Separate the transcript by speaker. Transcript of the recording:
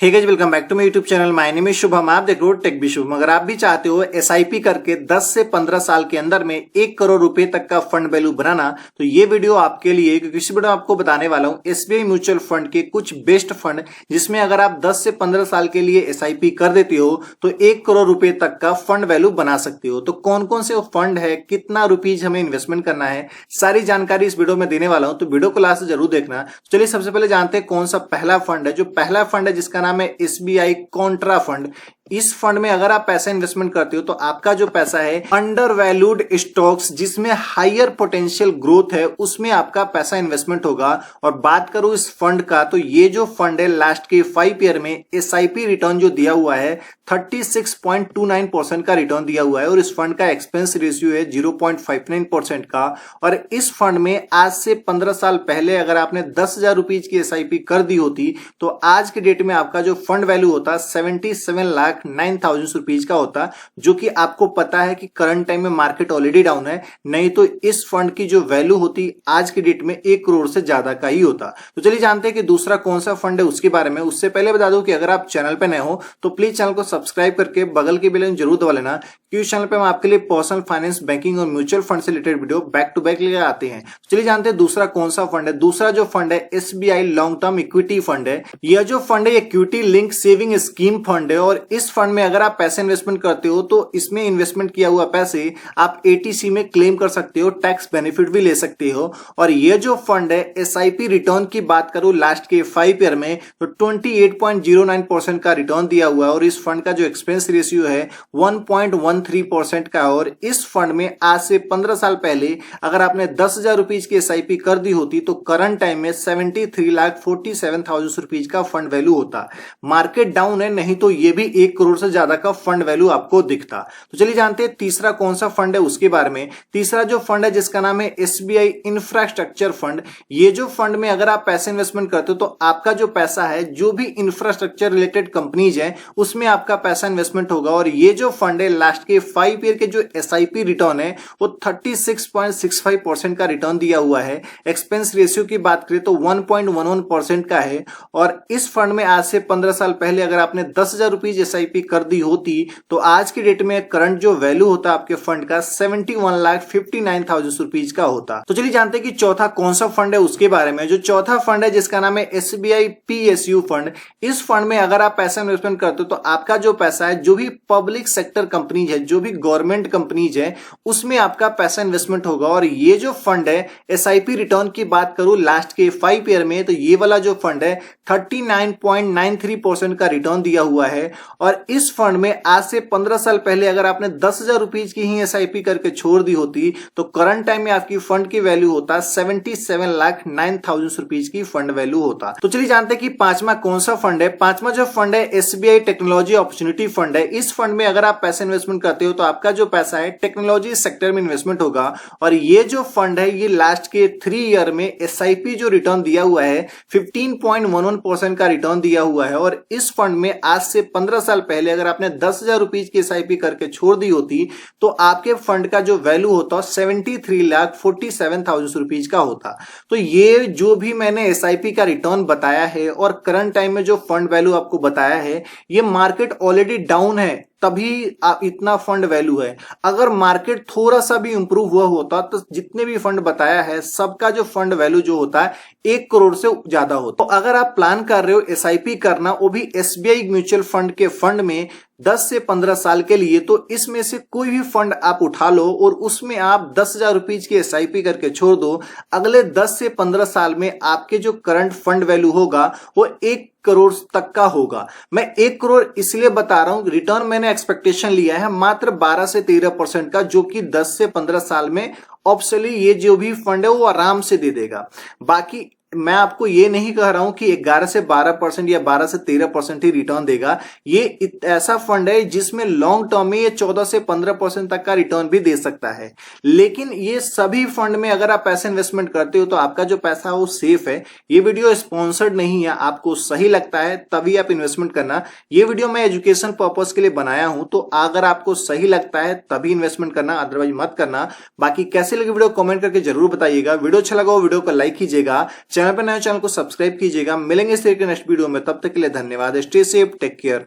Speaker 1: Hey guys, welcome back to my YouTube channel. My name is Shubham. आप देख रहे हो टेक शुभम। अगर आप भी चाहते हो एसआईपी करके 10 से 15 साल के अंदर में 1 करोड़ रुपए तक का फंड वैल्यू बनाना, तो ये वीडियो आपके लिए, क्योंकि इस वीडियो में आपको बताने वाला हूं एसबीआई म्यूचुअल फंड के कुछ बेस्ट फंड, जिसमें अगर आप 10 से 15 साल के लिए एसआईपी कर देते हो तो 1 करोड़ रुपए तक का फंड वैल्यू बना सकते हो। तो कौन कौन से फंड है, कितना रुपीज हमें इन्वेस्टमेंट करना है, सारी जानकारी इस वीडियो में देने वाला हूं, तो वीडियो को लास्ट जरूर देखना। चलिए सबसे पहले जानते हैं कौन सा पहला फंड है। जो पहला फंड है जिसका नाम है एसबीआई कॉन्ट्रा फंड। इस फंड में अगर आप पैसा इन्वेस्टमेंट करते हो तो आपका जो पैसा है अंडर वैल्यूड स्टॉक्स जिसमें हायर पोटेंशियल ग्रोथ है, उसमें आपका पैसा इन्वेस्टमेंट होगा। और बात करूं इस फंड का, तो ये जो फंड है लास्ट के 5 ईयर में एसआईपी रिटर्न जो दिया हुआ है 36.29% का रिटर्न दिया हुआ है। और इस फंड का एक्सपेंस रेशियो है 0.59% का। और इस फंड में आज से 15 साल पहले अगर आपने 10,000 रुपीज की एसआईपी कर दी होती तो आज के डेट में आपका जो फंड वैल्यू होता 77,09,000 रुपीज का होता, जो कि आपको पता है कि करंट टाइम में मार्केट ऑलरेडी डाउन है, नहीं तो इस फंड की जो वैल्यू होती आज की डेट में 1 करोड़ से ज्यादा का ही होता। तो चलिए जानते हैं कि दूसरा कौन सा फंड है उसके बारे में। उससे पहले बता दूं कि अगर आप चैनल पे नए हो तो प्लीज चैनल को सब्सक्राइब करके बगल के बेल आइकन जरूर दबा लेना, क्योंकि चैनल पे हम आपके लिए पर्सनल फाइनेंस, बैंकिंग और म्यूचुअल फंड से related video back to back लेकर आते हैं। चलिए जानते हैं दूसरा कौन सा फंड है। दूसरा जो फंड है SBI long term equity fund है। यह जो फंड है equity link saving scheme fund है। और इस फंड में अगर आप पैसे इन्वेस्टमेंट करते हो तो इसमें इन्वेस्टमेंट किया हुआ पैसे आप एटीसी में क्लेम कर सकते हो, टैक्स बेनिफिट भी ले सकते हो। और यह जो फंड है एसआईपी रिटर्न की बात करूं लास्ट के 5 ईयर में तो 28.09% का रिटर्न दिया हुआ है। और इस फंड का जो एक्सपेंस रेशियो है 1.13% का। और इस फंड में आज से 15 साल पहले अगर आपने 10,000 रुपीज की एसआईपी कर दी होती तो करंट टाइम में 73,47,000 रुपीज का फंड वैल्यू होता। मार्केट डाउन है, नहीं तो ये भी 1 करोड़ से ज्यादा का फंड वैल्यू आपको दिखता। तो चलिए जानते हैं तीसरा कौन सा फंड है उसके बारे में। तीसरा जो फंड है जिसका नाम है एसबीआई इंफ्रास्ट्रक्चर फंड। ये जो फंड में अगर आप पैसे इन्वेस्टमेंट करते हो तो आपका जो पैसा है जो भी इंफ्रास्ट्रक्चर रिलेटेड कंपनीज है उसमें आपका पैसा इन्वेस्टमेंट होगा। और ये जो फंड है लास्ट के 5 ईयर के जो एसआईपी रिटर्न है वो 36.65% का रिटर्न दिया हुआ है। एक्सपेंस रेशियो की बात करें तो 1.11% का है। और इस फंड में आज से 15 साल पहले अगर आपने 10,000 रुपीज एसआईपी कर दी होती तो आज की डेट में करंट जो वैल्यू होता आपके फंड का 71,59,000 रुपीज का होता। तो चलिए जानते हैं कि चौथा कौन सा फंड है उसके बारे में। जो चौथा फंड है जिसका नाम है एसबीआई पीएसयू फंड। इस फंड में अगर आप पैसा इन्वेस्टमेंट करते हो तो आपका जो पैसा है जो भी पब्लिक सेक्टर कंपनीज है, जो भी गवर्नमेंट कंपनीज है, उसमें आपका पैसा इन्वेस्टमेंट होगा। और ये जो फंड है एसआईपी रिटर्न की बात करूं लास्ट के 5 ईयर में तो ये वाला जो फंड है 39.93% का रिटर्न दिया हुआ है। और इस फंड में आज से 15 साल पहले अगर आपने 10,000 रुपीज की ही एसआईपी करके छोड़ दी होती तो करंट टाइम में आपकी फंड की वैल्यू होता 77,09,000 रुपीज की फंड वैल्यू होता। तो चलिए जानते हैं कि पांचवा कौन सा फंड है। पांचवा जो फंड है एसबीआई टेक्नोलॉजी अपॉर्चुनिटी फंड है। इस फंड में अगर आप पैसे इन्वेस्टमेंट करते हो तो आपका जो पैसा है टेक्नोलॉजी सेक्टर में इन्वेस्टमेंट होगा। और ये जो फंड है ये लास्ट के 3 ईयर में एसआईपी जो रिटर्न दिया हुआ है 15.11% का रिटर्न दिया हुआ है। और इस फंड में आज से 15 साल पहले अगर आपने 10,000 रुपीज की एसआईपी करके छोड़ दी होती तो आपके फंड का जो वैल्यू होता 73,47,000 रुपीज का होता। तो ये जो भी मैंने एसआईपी का रिटर्न बताया है और करंट टाइम में जो फंड वैल्यू आपको बताया है, ये मार्केट ऑलरेडी डाउन है तभी इतना फंड वैल्यू है। अगर मार्केट थोड़ा सा भी इंप्रूव हुआ होता तो जितने भी फंड बताया है सबका जो फंड वैल्यू जो होता है 1 करोड़ से ज्यादा होता। तो अगर आप प्लान कर रहे हो एसआईपी करना, वो भी एसबीआई म्यूचुअल फंड के फंड में 10 से 15 साल के लिए, तो इसमें से कोई भी फंड आप उठा लो और उसमें आप 10,000 रुपीज की एसआईपी करके छोड़ दो। अगले 10 से 15 साल में आपके जो करंट फंड वैल्यू होगा वो 1 करोड़ तक का होगा। मैं 1 करोड़ इसलिए बता रहा हूं, रिटर्न मैंने एक्सपेक्टेशन लिया है मात्र 12 से 13% का, जो कि 10 से 15 साल में ऑब्वियसली ये जो भी फंड है वो आराम से दे देगा। बाकी मैं आपको ये नहीं कह रहा हूं कि 11 से 12% या 12 से 13% ही रिटर्न देगा। ये ऐसा फंड है जिसमें लॉन्ग टर्म में ये 14 से 15% तक का रिटर्न भी दे सकता है। लेकिन ये सभी फंड में अगर आप पैसे इन्वेस्टमेंट करते हो तो आपका जो पैसा है वो सेफ है। ये वीडियो स्पॉन्सर्ड नहीं है, आपको सही लगता है तभी आप इन्वेस्टमेंट करना। ये वीडियो मैं एजुकेशन पर्पज के लिए बनाया हूं, तो अगर आपको सही लगता है तभी इन्वेस्टमेंट करना, अदरवाइज मत करना। बाकी कैसे लगे वीडियो कमेंट करके जरूर बताइएगा। वीडियो अच्छा लगा हो वीडियो को लाइक कीजिएगा। चैनल पर नए चैनल को सब्सक्राइब कीजिएगा। मिलेंगे इस तरह के नेक्स्ट वीडियो में, तब तक के लिए धन्यवाद। Stay safe, take care.